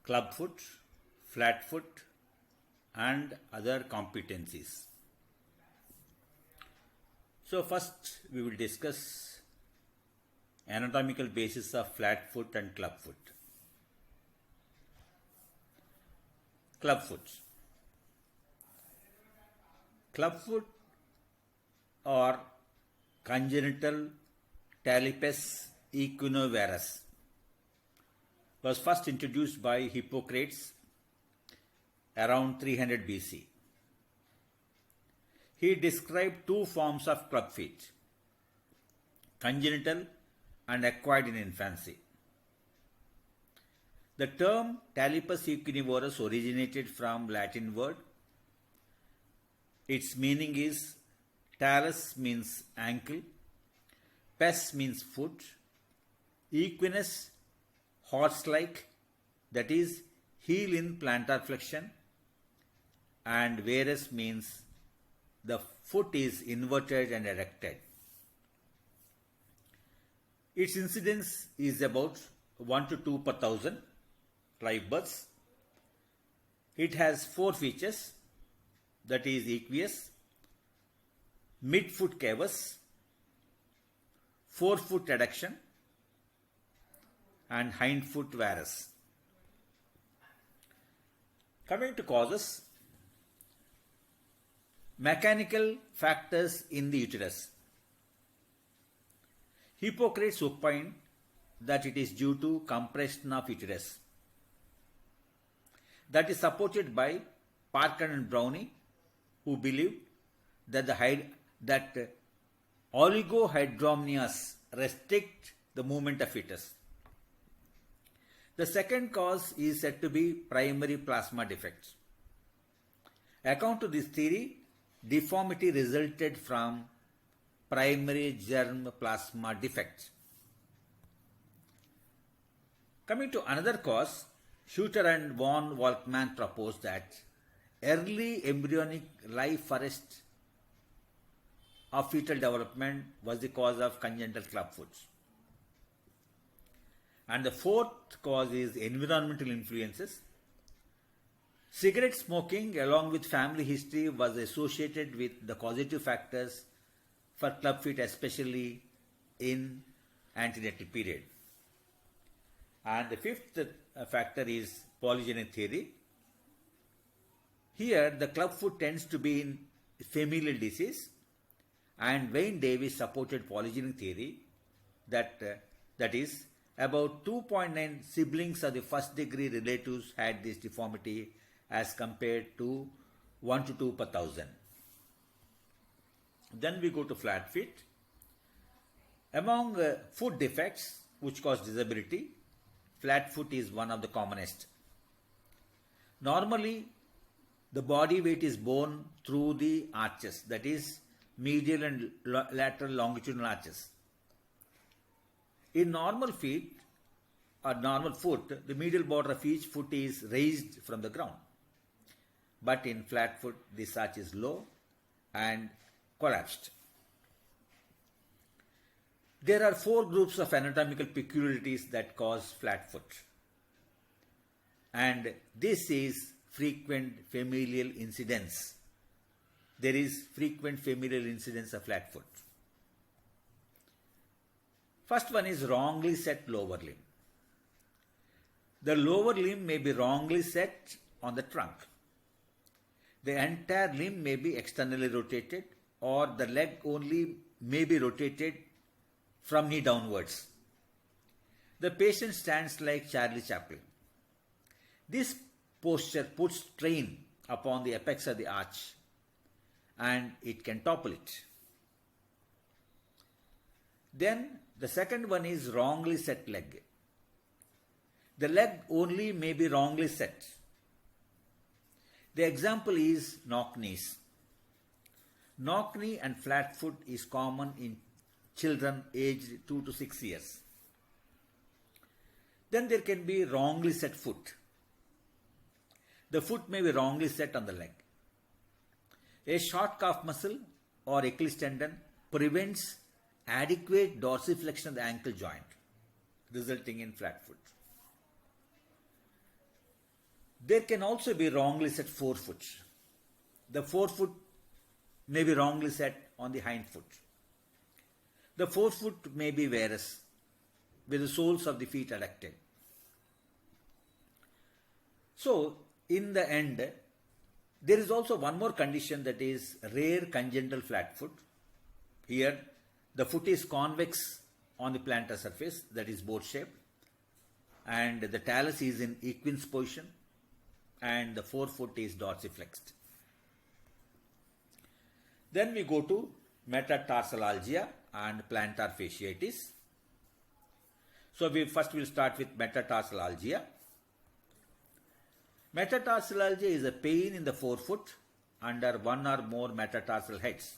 clubfoot, flatfoot, and other competencies. So first we will discuss anatomical basis of flatfoot and clubfoot. Clubfoot. Clubfoot or congenital Talipes equinovarus was first introduced by Hippocrates around 300 BC. He described two forms of club feet, congenital and acquired in infancy. The term Talipes equinovarus originated from Latin word. Its meaning is talus means ankle, pes means foot, equinus horse-like, that is heel in plantar flexion, and varus means the foot is inverted and erected. Its incidence is about 1 to 2 per 1,000 live births. It has four features, that is equus, midfoot cavus, forefoot adduction, and hindfoot varus. Coming to causes, mechanical factors in the uterus. Hippocrates opined that it is due to compression of uterus. That is supported by Parker and Brownie, who believed that oligohydramnios restrict the movement of fetus. The second cause is said to be primary plasma defects. According to this theory, deformity resulted from primary germ plasma defects. Coming to another cause, Schutter and von Volkmann proposed that early embryonic life arrest of fetal development was the cause of congenital clubfoot. And the fourth cause is environmental influences. Cigarette smoking along with family history was associated with the causative factors for clubfoot, especially in antenatal period. And the fifth factor is polygenic theory. Here the clubfoot tends to be in familial disease, and Wayne Davis supported polygenic theory that is about 2.9 siblings of the first degree relatives had this deformity as compared to 1 to 2 per 1,000. Then we go to flat feet. Among foot defects which cause disability, flat foot is one of the commonest. Normally, the body weight is borne through the arches, that is medial and lateral longitudinal arches. In normal feet or normal foot, the medial border of each foot is raised from the ground. But in flat foot, this arch is low and collapsed. There are four groups of anatomical peculiarities that cause flat foot. And this is frequent familial incidence. There is frequent familial incidence of flat foot. First one is wrongly set lower limb. The lower limb may be wrongly set on the trunk. The entire limb may be externally rotated, or the leg only may be rotated from knee downwards. The patient stands like Charlie Chaplin. This posture puts strain upon the apex of the arch and it can topple it. Then the second one is wrongly set leg. The leg only may be wrongly set. The example is knock knees. Knock knee and flat foot is common in children aged 2 to 6 years. Then there can be wrongly set foot. The foot may be wrongly set on the leg. A short calf muscle or Achilles tendon prevents adequate dorsiflexion of the ankle joint, resulting in flat foot. There can also be wrongly set forefoot. The forefoot may be wrongly set on the hind foot. The forefoot may be varus, with the soles of the feet adducted. So, in the end, there is also one more condition, that is rare congenital flat foot. Here, the foot is convex on the plantar surface, that is boat shaped, and the talus is in equine position, and the forefoot is dorsiflexed. Then we go to metatarsalalgia and plantar fasciitis. So we first will start with metatarsalalgia. Metatarsalalgia is a pain in the forefoot under one or more metatarsal heads.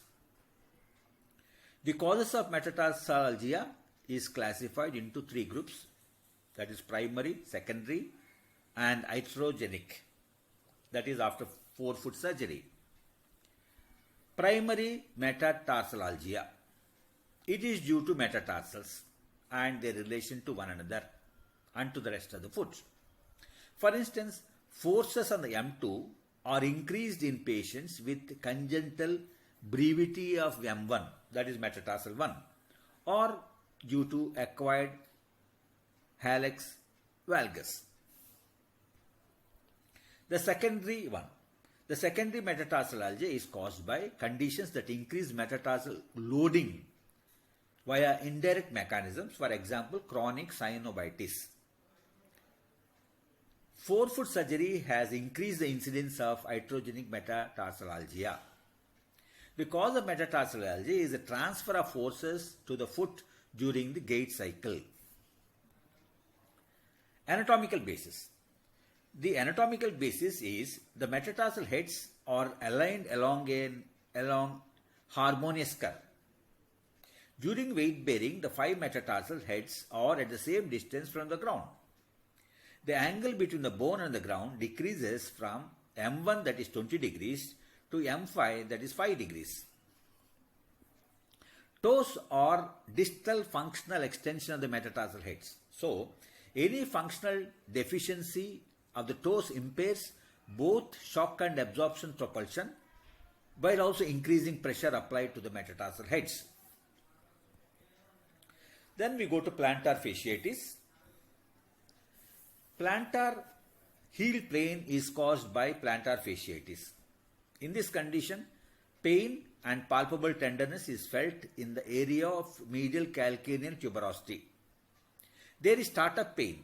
The causes of metatarsalalgia is classified into three groups, that is primary, secondary and iatrogenic, that is after forefoot surgery. Primary metatarsalalgia. It is due to metatarsals and their relation to one another and to the rest of the foot. For instance, forces on the M2 are increased in patients with congenital brevity of M1, that is metatarsal 1, or due to acquired hallux valgus. The secondary metatarsalalgia is caused by conditions that increase metatarsal loading via indirect mechanisms, for example, chronic synovitis. Forefoot surgery has increased the incidence of iatrogenic metatarsalalgia. The cause of metatarsalalgia is the transfer of forces to the foot during the gait cycle. Anatomical basis. The anatomical basis is the metatarsal heads are aligned along harmonious curve. During weight bearing, the 5 metatarsal heads are at the same distance from the ground. The angle between the bone and the ground decreases from M1, that is 20 degrees, to M5, that is 5 degrees. Toes are distal functional extension of the metatarsal heads. So, any functional deficiency of the toes impairs both shock and absorption propulsion, while also increasing pressure applied to the metatarsal heads. Then we go to plantar fasciitis. Plantar heel pain is caused by plantar fasciitis. In this condition, pain and palpable tenderness is felt in the area of medial calcaneal tuberosity. There is startup pain.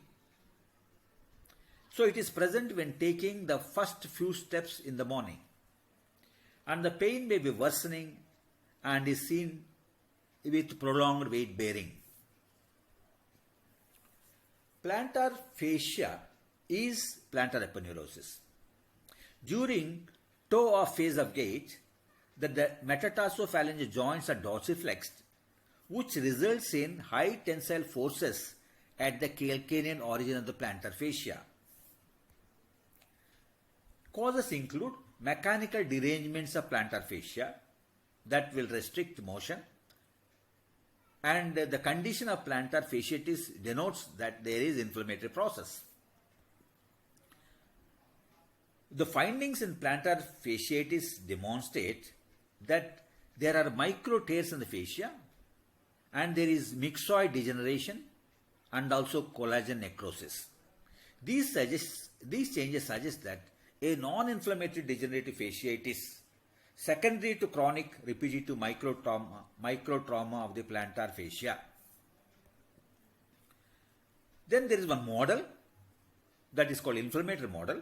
So it is present when taking the first few steps in the morning. And the pain may be worsening and is seen with prolonged weight bearing. Plantar fascia is plantar aponeurosis. During toe-off phase of gait, the metatarsophalangeal joints are dorsiflexed, which results in high tensile forces at the calcaneal origin of the plantar fascia. Causes include mechanical derangements of plantar fascia that will restrict motion, and the condition of plantar fasciitis denotes that there is inflammatory process. The findings in plantar fasciitis demonstrate that there are micro tears in the fascia and there is myxoid degeneration and also collagen necrosis. These changes suggest that a non-inflammatory degenerative fasciitis secondary to chronic repetitive microtrauma of the plantar fascia. Then there is one model that is called inflammatory model.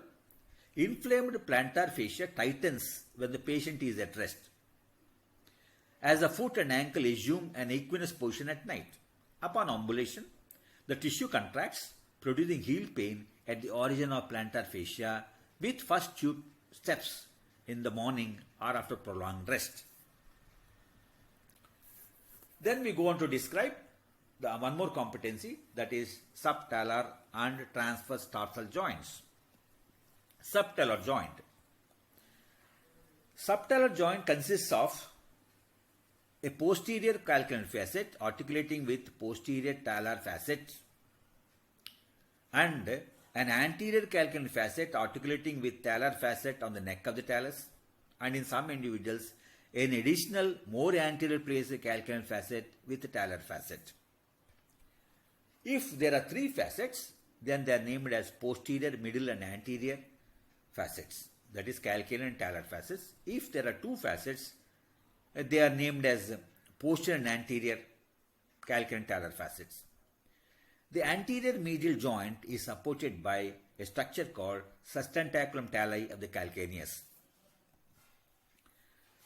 Inflamed plantar fascia tightens when the patient is at rest, as the foot and ankle assume an equinous position at night. Upon ambulation, the tissue contracts, producing heel pain at the origin of plantar fascia with first few steps in the morning or after prolonged rest. Then we go on to describe one more competency, that is subtalar and transverse tarsal joints. Subtalar joint. Subtalar joint consists of a posterior calcaneal facet articulating with posterior talar facet and an anterior calcaneal facet articulating with talar facet on the neck of the talus, and in some individuals, an additional more anterior placed calcaneal facet with the talar facet. If there are three facets, then they are named as posterior, middle and anterior facets, that is calcaneal and talar facets. If there are two facets, they are named as posterior and anterior calcaneal and talar facets. The anterior medial joint is supported by a structure called sustentaculum tali of the calcaneus.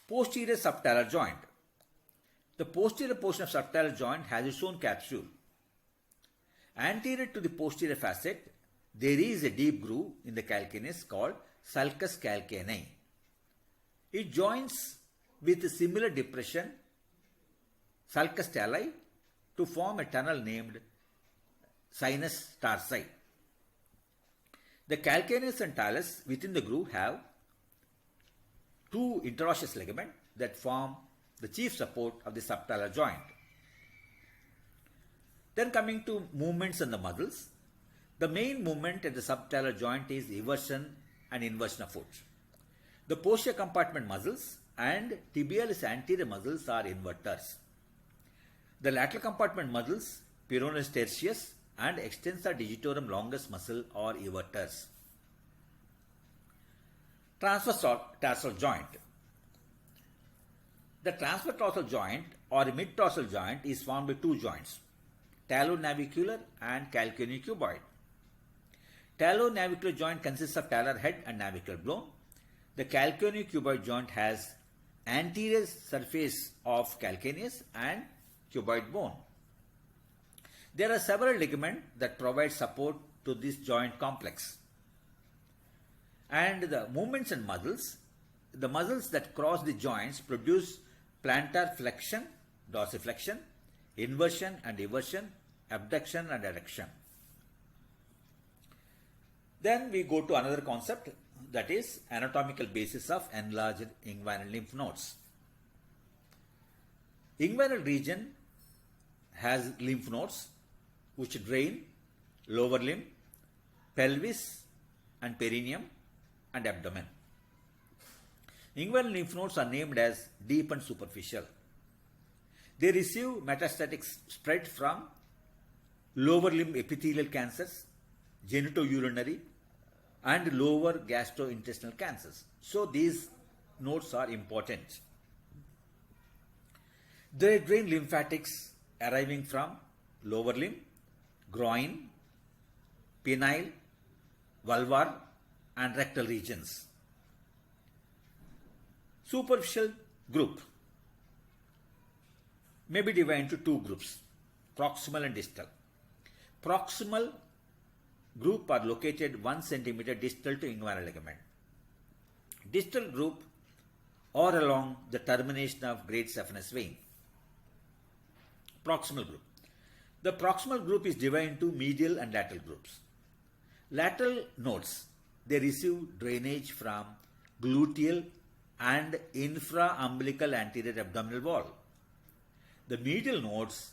Posterior subtalar joint. The posterior portion of subtalar joint has its own capsule. Anterior to the posterior facet, there is a deep groove in the calcaneus called sulcus calcaneae. It joins with a similar depression, sulcus tali, to form a tunnel named sinus tarsi. The calcaneus and talus within the groove have two interosseous ligaments that form the chief support of the subtalar joint. Then coming to movements in the muscles, the main movement at the subtalar joint is eversion and inversion of foot. The posterior compartment muscles and tibialis anterior muscles are inverters. The lateral compartment muscles, peroneus tertius and extensor digitorum longus muscle are everters. Transverse tarsal joint. The transverse tarsal joint or mid-tarsal joint is formed by two joints, talonavicular and calcaneocuboid. Talonavicular joint consists of talar head and navicular bone. The calcaneocuboid joint has anterior surface of calcaneus and cuboid bone. There are several ligaments that provide support to this joint complex. And the movements and muscles, the muscles that cross the joints produce plantar flexion, dorsiflexion, inversion and eversion, abduction and adduction. Then we go to another concept, that is anatomical basis of enlarged inguinal lymph nodes. Inguinal region has lymph nodes which drain lower limb, pelvis and perineum and abdomen. Inguinal lymph nodes are named as deep and superficial. They receive metastatic spread from lower limb epithelial cancers, genitourinary and lower gastrointestinal cancers. So these nodes are important. They drain lymphatics arriving from lower limb, groin, penile, vulvar and rectal regions. Superficial group may be divided into two groups, proximal and distal. Proximal group are located 1 cm distal to inguinal ligament. Distal group are along the termination of great saphenous vein. Proximal group. The proximal group is divided into medial and lateral groups. Lateral nodes, they receive drainage from gluteal and infraumbilical anterior abdominal wall. The medial nodes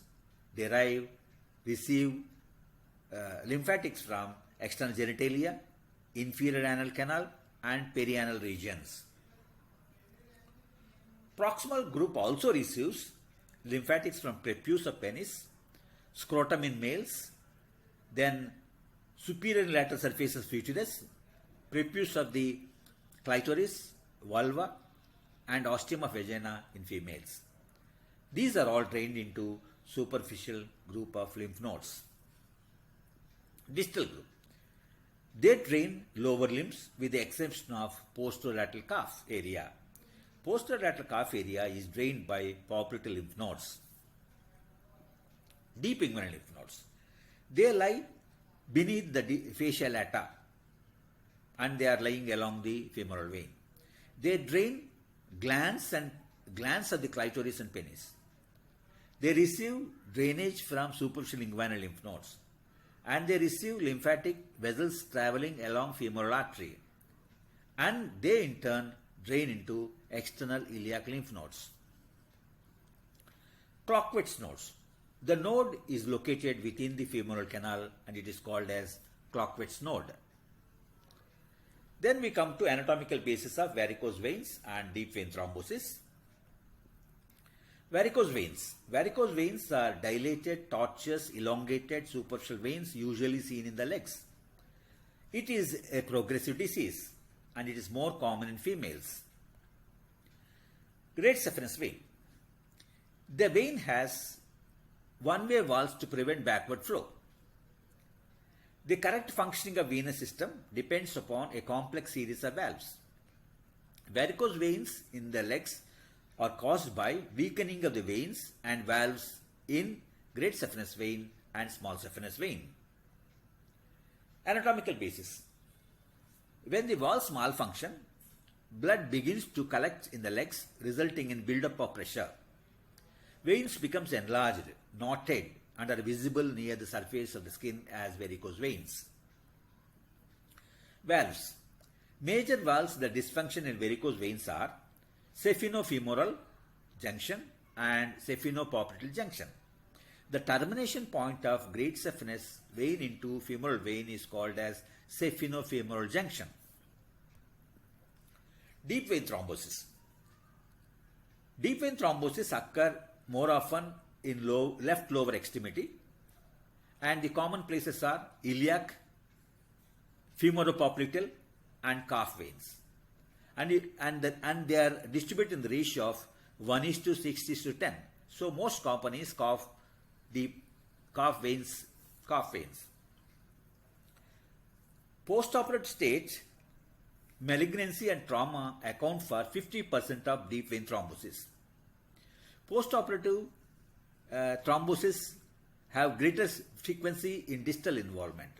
receive lymphatics from external genitalia, inferior anal canal and perianal regions. Proximal group also receives lymphatics from prepuce of penis, scrotum in males, then superior and lateral surface of fetus, prepuce of the clitoris, vulva and ostium of vagina in females. These are all drained into superficial group of lymph nodes. Distal group. They drain lower limbs with the exception of posterolateral calf area. Posterolateral calf area is drained by popliteal lymph nodes. Deep inguinal lymph nodes. They lie beneath the fascia lata and they are lying along the femoral vein. They drain glands of the clitoris and penis. They receive drainage from superficial inguinal lymph nodes and they receive lymphatic vessels traveling along femoral artery and they in turn drain into external iliac lymph nodes. Clockwitz nodes. The node is located within the femoral canal and it is called as Klockwert's node. Then we come to anatomical basis of varicose veins and deep vein thrombosis. Varicose veins. Varicose veins are dilated, tortuous, elongated superficial veins usually seen in the legs. It is a progressive disease and it is more common in females. Great saphenous vein. The vein has one-way valves to prevent backward flow. The correct functioning of venous system depends upon a complex series of valves. Varicose veins in the legs are caused by weakening of the veins and valves in great saphenous vein and small saphenous vein. Anatomical basis. When the valves malfunction, blood begins to collect in the legs, resulting in buildup of pressure. Veins becomes enlarged, knotted, and are visible near the surface of the skin as varicose veins. Valves. Major valves that dysfunction in varicose veins are saphenofemoral junction and saphenopopliteal junction. The termination point of great saphenous vein into femoral vein is called as saphenofemoral junction. Deep vein thrombosis. Deep vein thrombosis occur more often in left lower extremity, and the common places are iliac, femoropopliteal and calf veins. And they are distributed in the ratio of 1:6:10. So most common is the calf veins. Postoperative stage, malignancy and trauma account for 50% of deep vein thrombosis. Postoperative thrombosis have greater frequency in distal involvement,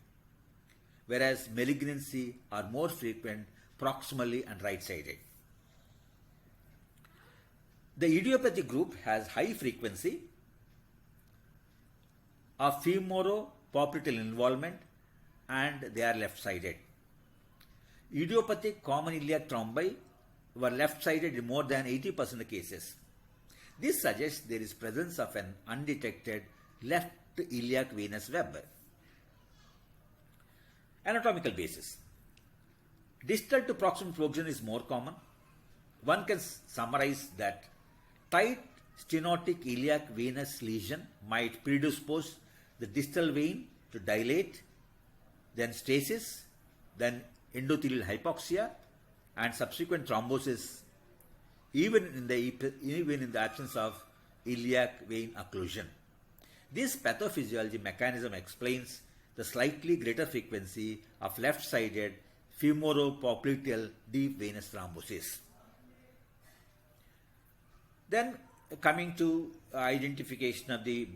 whereas malignancy are more frequent proximally and right-sided. The idiopathic group has high frequency of femoropopliteal involvement and they are left-sided. Idiopathic common iliac thrombi were left-sided in more than 80% of cases. This suggests there is presence of an undetected left iliac venous web. Anatomical basis. Distal to proximal flow is more common. One can summarize that tight stenotic iliac venous lesion might predispose the distal vein to dilate, then stasis, then endothelial hypoxia, and subsequent thrombosis, even in the absence of iliac vein occlusion. This pathophysiology mechanism explains the slightly greater frequency of left-sided femoropopliteal deep venous thrombosis. Then coming to identification of the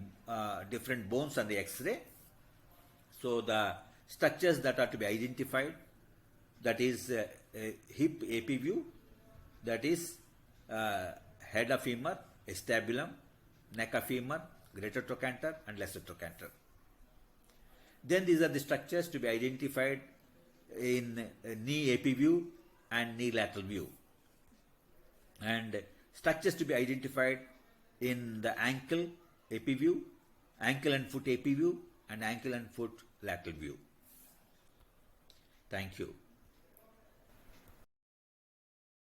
different bones on the X-ray. So the structures that are to be identified, that is hip AP view, that is head of femur, acetabulum, neck of femur, greater trochanter and lesser trochanter. Then these are the structures to be identified in knee AP view and knee lateral view, and structures to be identified in the ankle AP view, ankle and foot AP view, and ankle and foot lateral view. Thank you.